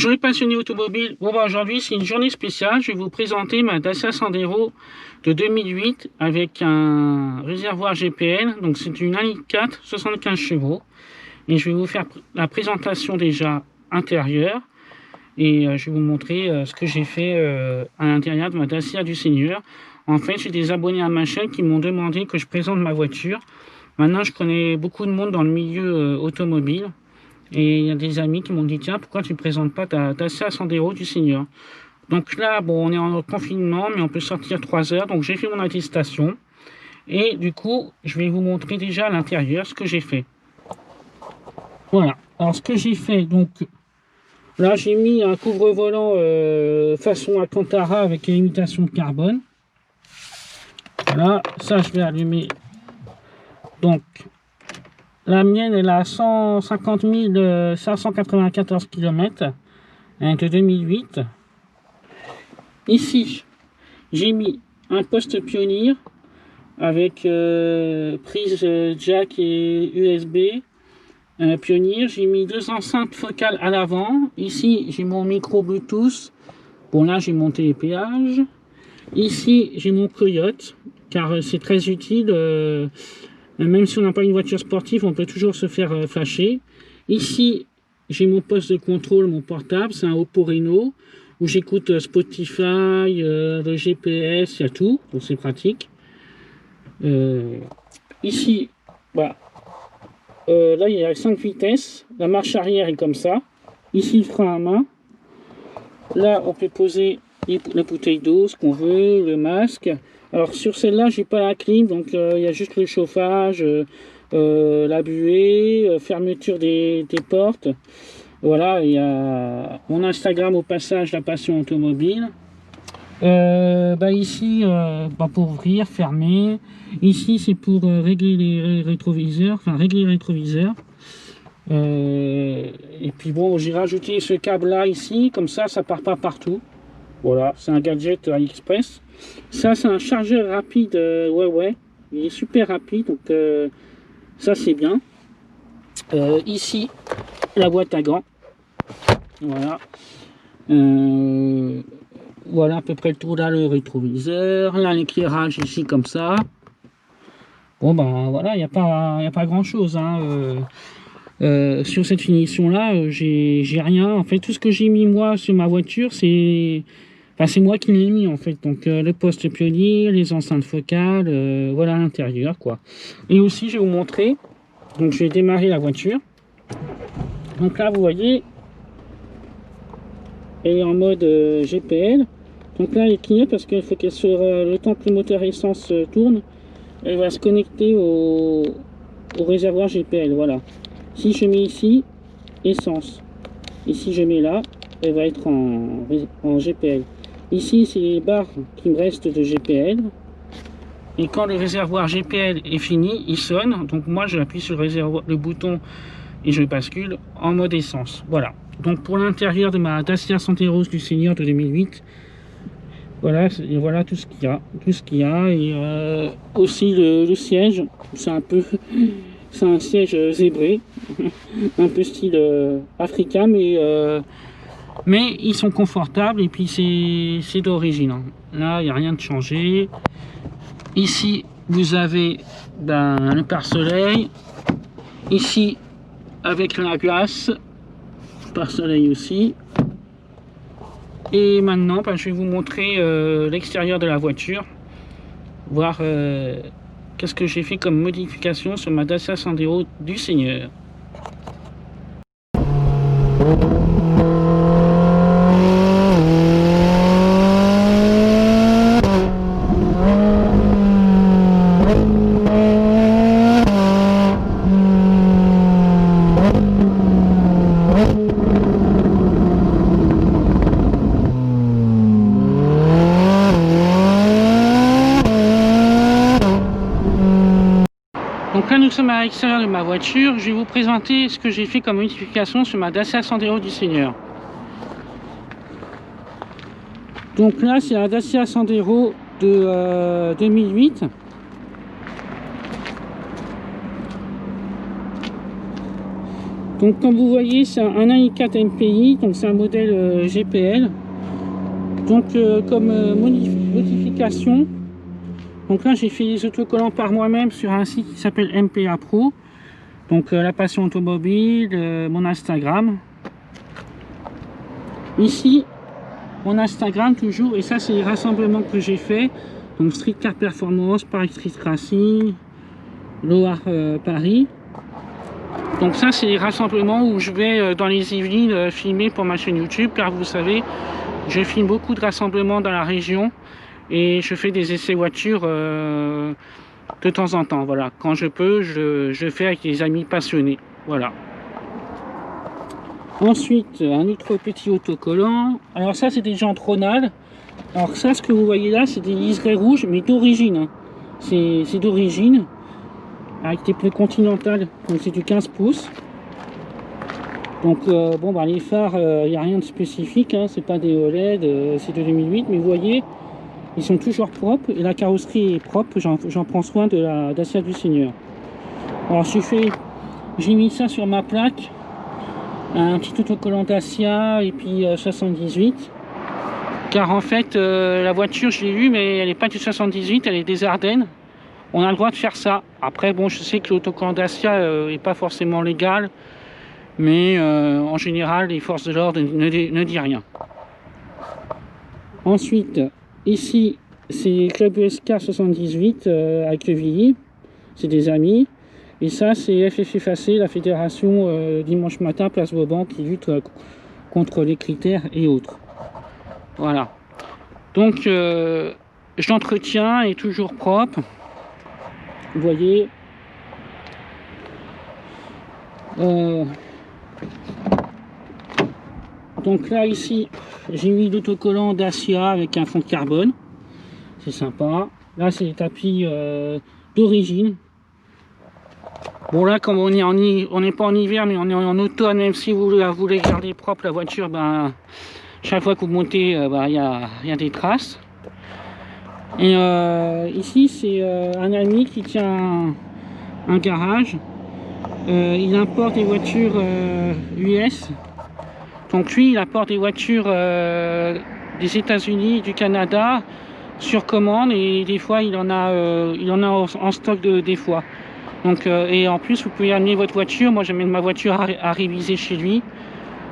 Bonjour les passionnés automobiles. Bon bah aujourd'hui c'est une journée spéciale. Je vais vous présenter ma Dacia Sandero de 2008 avec un réservoir GPL. Donc c'est une 1,4 75 chevaux. Et je vais vous faire la présentation déjà intérieure. Et je vais vous montrer ce que j'ai fait à l'intérieur de ma Dacia du Seigneur. En fait, j'ai des abonnés à ma chaîne qui m'ont demandé que je présente ma voiture. Maintenant, je connais beaucoup de monde dans le milieu automobile. Et il y a des amis qui m'ont dit, tiens, pourquoi tu ne présentes pas ta Dacia Sandero du Seigneur? Donc là, bon, on est en confinement, mais on peut sortir 3 heures. Donc j'ai fait mon attestation. Et du coup, je vais vous montrer déjà à l'intérieur ce que j'ai fait. Voilà. Alors ce que j'ai fait, donc là, j'ai mis un couvre-volant façon Alcantara avec imitation de carbone. Voilà, ça je vais allumer. Donc, la mienne, elle a 150 594 km de 2008. Ici, j'ai mis un poste Pioneer avec prise jack et USB. Pioneer, j'ai mis 2 enceintes focales à l'avant. Ici, j'ai mon micro Bluetooth. Bon, là, j'ai monté les péages. Ici, j'ai mon coyote, car c'est très utile. Même si on n'a pas une voiture sportive, on peut toujours se faire flasher. Ici, j'ai mon poste de contrôle, mon portable, c'est un Oppo Reno, où j'écoute Spotify, le GPS, il y a tout, donc c'est pratique. Ici, bah, là il y a 5 vitesses, la marche arrière est comme ça. Ici, le frein à main. Là, on peut poser la bouteille d'eau, ce qu'on veut, le masque. Alors sur celle-là, j'ai pas la clim, donc il y a juste le chauffage, la buée, fermeture des portes. Voilà, il y a mon Instagram au passage, la passion automobile. Ici, pour ouvrir, fermer. Ici, c'est pour régler les rétroviseurs, enfin régler les rétroviseurs. Et puis bon, j'ai rajouté ce câble là ici, comme ça part pas partout. Voilà, c'est un gadget AliExpress. Ça, c'est un chargeur rapide ouais, il est super rapide, donc ça c'est bien. Ici, la boîte à gants. Voilà. Voilà à peu près le tour, là le rétroviseur, là l'éclairage ici comme ça. Bon ben voilà, il n'y a pas grand chose hein. Sur cette finition là, j'ai rien. En fait, tout ce que j'ai mis moi sur ma voiture, c'est moi qui l'ai mis en fait. Donc le poste Pioneer, les enceintes focales, voilà l'intérieur quoi. Et aussi, je vais vous montrer. Donc je vais démarrer la voiture. Donc là, vous voyez, elle est en mode GPL. Donc là, elle clignote parce qu'il faut qu'elle le temps que le moteur essence tourne, elle va se connecter au réservoir GPL. Voilà. Si je mets ici, essence. Ici, je mets là, elle va être en GPL. Ici, c'est les barres qui me restent de GPL. Et quand le réservoir GPL est fini, il sonne. Donc moi, j'appuie sur le bouton et je bascule en mode essence. Voilà. Donc pour l'intérieur de ma Dacia Sandero du Seigneur de 2008, voilà, et voilà tout ce qu'il y a. Et aussi le siège, c'est un siège zébré, un peu style africain, mais ils sont confortables et puis c'est d'origine. Hein. Là, il n'y a rien de changé. Ici, vous avez le pare-soleil. Ici, avec la glace, pare-soleil aussi. Et maintenant, je vais vous montrer l'extérieur de la voiture, voir qu'est-ce que j'ai fait comme modification sur ma Dacia Sandero du Seigneur. Donc là nous sommes à l'extérieur de ma voiture, je vais vous présenter ce que j'ai fait comme modification sur ma Dacia Sandero du Seigneur. Donc là c'est la Dacia Sandero de 2008. Donc comme vous voyez, c'est un i4 MPI, donc c'est un modèle GPL. Donc comme modification, donc là j'ai fait les autocollants par moi-même sur un site qui s'appelle MPA Pro. Donc la passion automobile, mon Instagram. Ici, mon Instagram toujours, et ça c'est les rassemblements que j'ai fait. Donc Street Car Performance, Paris Street Racing, Loire Paris. Donc ça c'est les rassemblements où je vais dans les Yvelines filmer pour ma chaîne YouTube, car vous savez, je filme beaucoup de rassemblements dans la région et je fais des essais voitures de temps en temps. Voilà, quand je peux, je fais avec des amis passionnés. Voilà. Ensuite, un autre petit autocollant. Alors ça c'est des jantes Ronald. Alors ça, ce que vous voyez là, c'est des liserés rouges, mais d'origine. Hein. C'est d'origine. Avec des pneus Continental, donc c'est du 15 pouces. Donc bon, bah, les phares, il n'y a rien de spécifique, hein, c'est pas des OLED, c'est de 2008, mais vous voyez, ils sont toujours propres, et la carrosserie est propre, j'en prends soin de la Dacia du Seigneur. Alors j'ai mis ça sur ma plaque, un petit autocollant Dacia, et puis 78, car en fait, la voiture, je l'ai vue, mais elle n'est pas du 78, elle est des Ardennes. On a le droit de faire ça. Après, bon, je sais que l'autocollant Dacia n'est pas forcément légal, mais en général, les forces de l'ordre ne disent rien. Ensuite, ici, c'est Club USK 78 avec Quevilly, c'est des amis. Et ça, c'est FFFAC, la fédération Dimanche Matin, Place Vauban, qui lutte contre les critères et autres. Voilà. Donc, je l'entretiens, est toujours propre. Vous voyez, donc là ici j'ai mis l'autocollant Dacia avec un fond de carbone, c'est sympa. Là c'est les tapis d'origine. Bon là comme on n'est pas en hiver mais on est en automne, même si vous voulez garder propre la voiture, ben chaque fois que vous montez il y a des traces. Et ici c'est un ami qui tient un garage. Il importe des voitures US. Donc lui il apporte des voitures des États-Unis, du Canada sur commande, et des fois il en a en stock des fois. Donc et en plus vous pouvez amener votre voiture. Moi j'amène ma voiture à réviser chez lui.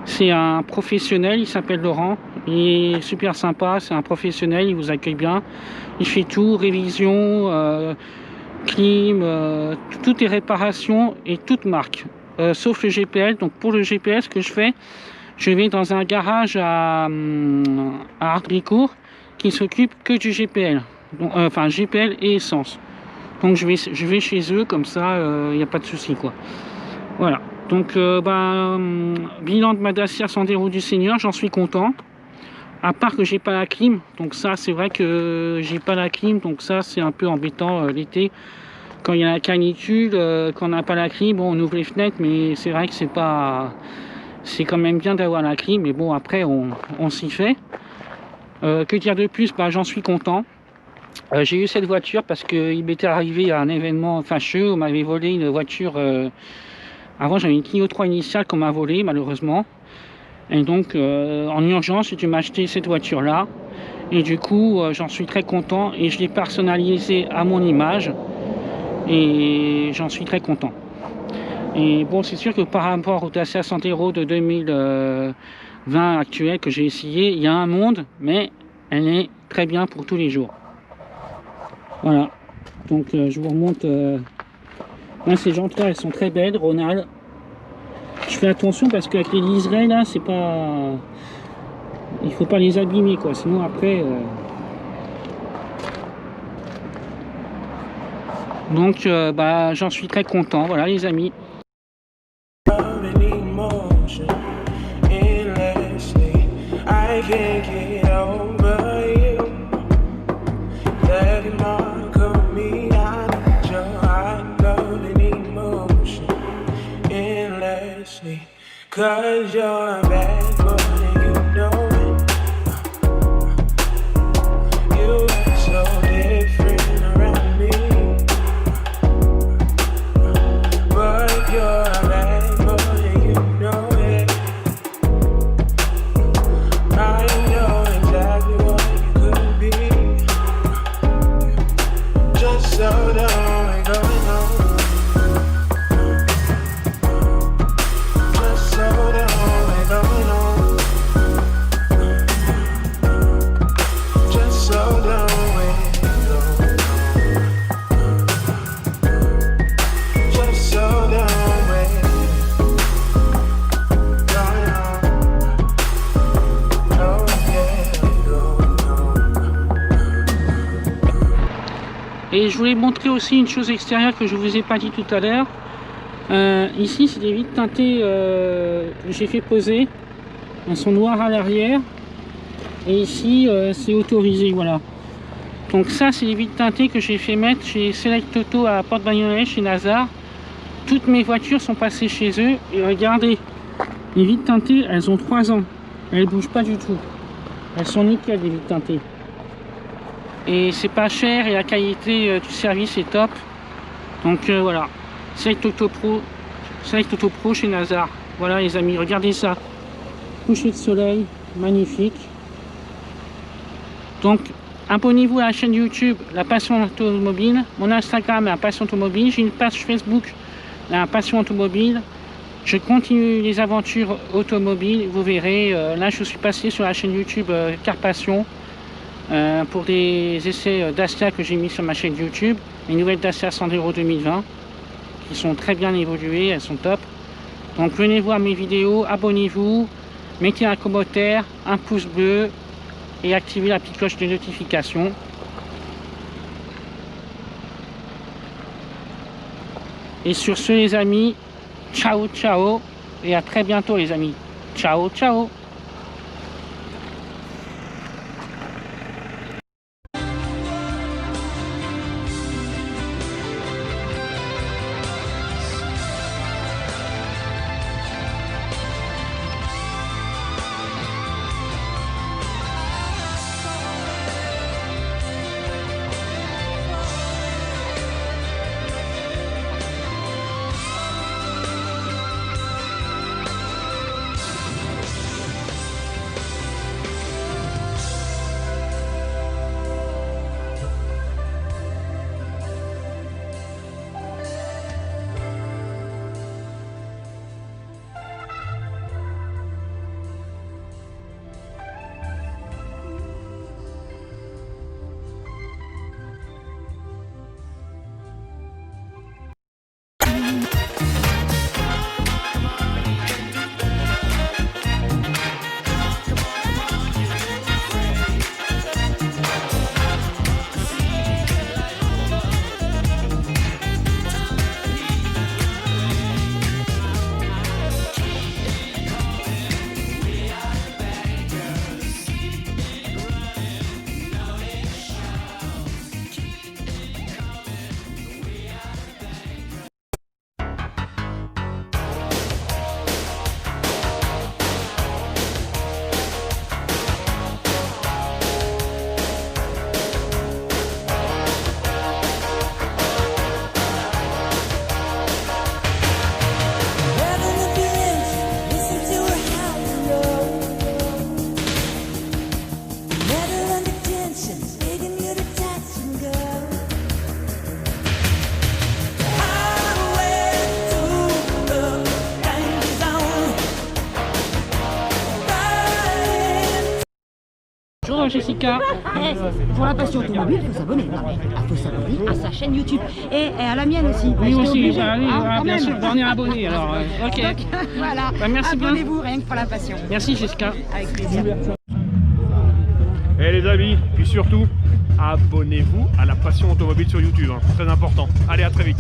C'est un professionnel, il s'appelle Laurent, il est super sympa, c'est un professionnel, il vous accueille bien, il fait tout, révision, clim, toutes les réparations et toutes marques, sauf le GPL. Donc pour le GPL, ce que je fais, je vais dans un garage à Ardricourt qui s'occupe que du GPL, donc, enfin GPL et essence. Donc je vais chez eux, comme ça il n'y a pas de souci quoi. Voilà. Donc, bilan de ma Dacia Sandero du Seigneur, j'en suis content. À part que j'ai pas la clim, donc ça, c'est vrai que j'ai pas la clim, donc ça, c'est un peu embêtant l'été. Quand il y a la canicule, quand on n'a pas la clim, bon, on ouvre les fenêtres, mais c'est vrai que c'est quand même bien d'avoir la clim, mais bon, après, on s'y fait. Que dire de plus? J'en suis content. J'ai eu cette voiture parce qu'il m'était arrivé à un événement fâcheux. On m'avait volé une voiture. Avant j'avais une Clio 3 initiale qu'on m'a volée malheureusement. Et donc en urgence j'ai dû m'acheter cette voiture là. Et du coup j'en suis très content et je l'ai personnalisée à mon image. Et j'en suis très content. Et bon, c'est sûr que par rapport au Dacia Sandero de 2020 actuel que j'ai essayé, il y a un monde, mais elle est très bien pour tous les jours. Voilà. Donc je vous remonte. Là, ces jantes-là, elles sont très belles, Ronald. Je fais attention parce qu'avec les liserés, là, c'est pas... Il faut pas les abîmer, quoi. Sinon, après... Donc, j'en suis très content. Voilà, les amis. Cause you're a bad boy and you know it. You act so different around me. But you're a bad boy and you Et je voulais montrer aussi une chose extérieure que je vous ai pas dit tout à l'heure. Ici, c'est des vitres teintées que j'ai fait poser. Elles sont noires à l'arrière. Et ici, c'est autorisé, voilà. Donc ça, c'est les vitres teintées que j'ai fait mettre chez Select Auto à Porte-Bagnolet, chez Nazar. Toutes mes voitures sont passées chez eux. Et regardez, les vitres teintées, elles ont 3 ans. Elles ne bougent pas du tout. Elles sont nickel, les vitres teintées. Et c'est pas cher et la qualité du service est top. Donc voilà, Select Auto Pro chez Nazar. Voilà les amis, regardez ça. Coucher de soleil, magnifique. Donc abonnez-vous à la chaîne YouTube La Passion Automobile, mon Instagram La Passion Automobile, j'ai une page Facebook La Passion Automobile. Je continue les aventures automobiles, vous verrez. Là je suis passé sur la chaîne YouTube Car Passion pour des essais Dacia que j'ai mis sur ma chaîne YouTube. Les nouvelles Dacia Sandero 2020 qui sont très bien évoluées, elles sont top. Donc venez voir mes vidéos, abonnez-vous, mettez un commentaire, un pouce bleu et activez la petite cloche de notification. Et sur ce les amis, ciao ciao et à très bientôt les amis. Ciao ciao. Bonjour Jessica. Pour la passion automobile, il faut s'abonner. Non mais il faut s'abonner à sa chaîne YouTube et à la mienne aussi. Oui aussi, bien bien sûr, on est abonné alors. Ok. Donc, voilà. Bah, merci bien. Abonnez-vous rien que pour la passion. Merci Jessica. Avec plaisir. Et les amis, puis surtout, abonnez-vous à La Passion Automobile sur YouTube, hein. Très important. Allez, à très vite.